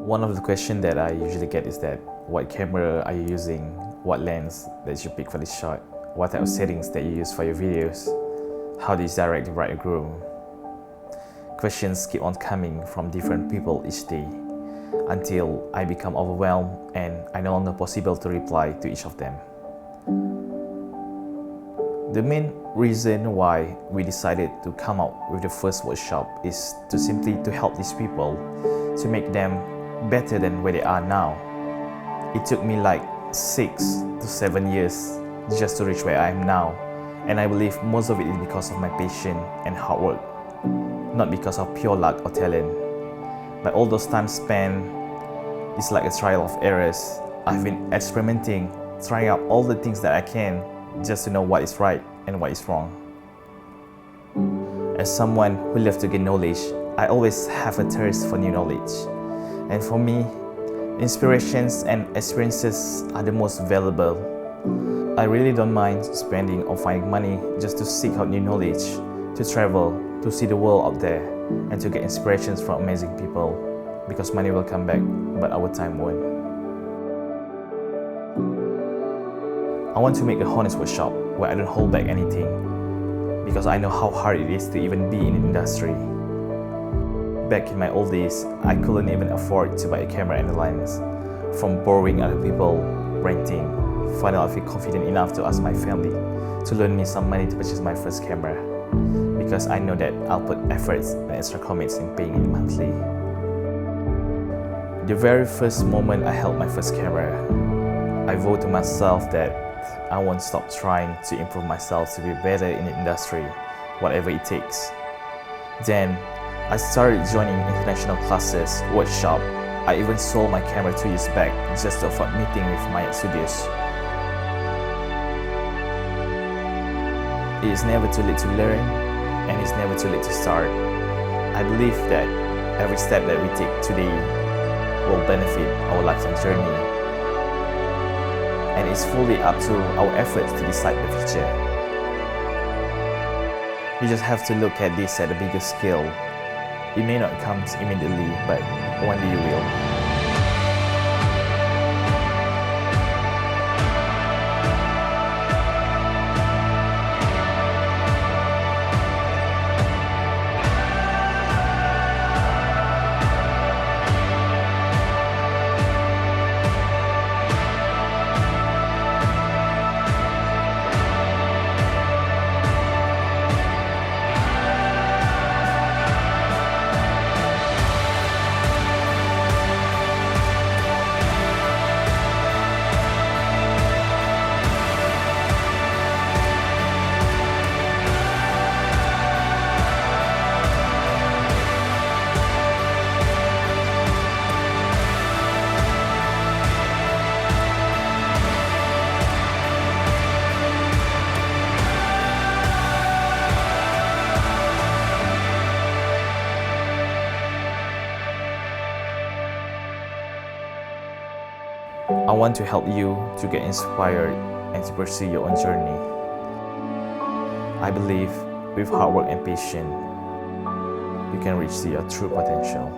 One of the questions that I usually get is that what camera are you using, what lens that you pick for this shot, what type of settings that you use for your videos, how do you direct the bride or groom. Questions keep on coming from different people each day until I become overwhelmed and I no longer possible to reply to each of them. The main reason why we decided to come out with the first workshop is to simply to help these people to make them better than where they are now. It took me like 6 to 7 years just to reach where I am now, and I believe most of it is because of my patience and hard work, not because of pure luck or talent. But all those times spent is like a trial of errors. I've been experimenting, trying out all the things that I can just to know what is right and what is wrong. As someone who loves to gain knowledge, I always have a thirst for new knowledge. And for me, inspirations and experiences are the most valuable. I really don't mind spending or finding money just to seek out new knowledge, to travel, to see the world out there, and to get inspirations from amazing people. Because money will come back, but our time won't. I want to make a honest workshop where I don't hold back anything, because I know how hard it is to even be in the industry. Back in my old days, I couldn't even afford to buy a camera and a lens. From borrowing other people, renting, finally I feel confident enough to ask my family to loan me some money to purchase my first camera, because I know that I'll put efforts and extra commits in paying it monthly. The very first moment I held my first camera, I vowed to myself that I won't stop trying to improve myself to be better in the industry, whatever it takes. Then, I started joining international classes, workshop. I even sold my camera 2 years back just to afford meeting with my studios. It is never too late to learn, and it's never too late to start. I believe that every step that we take today will benefit our lifetime journey. And it's fully up to our efforts to decide the future. You just have to look at this at a bigger scale. It may not come immediately, but one day you will. I want to help you to get inspired and to pursue your own journey. I believe with hard work and patience, you can reach your true potential.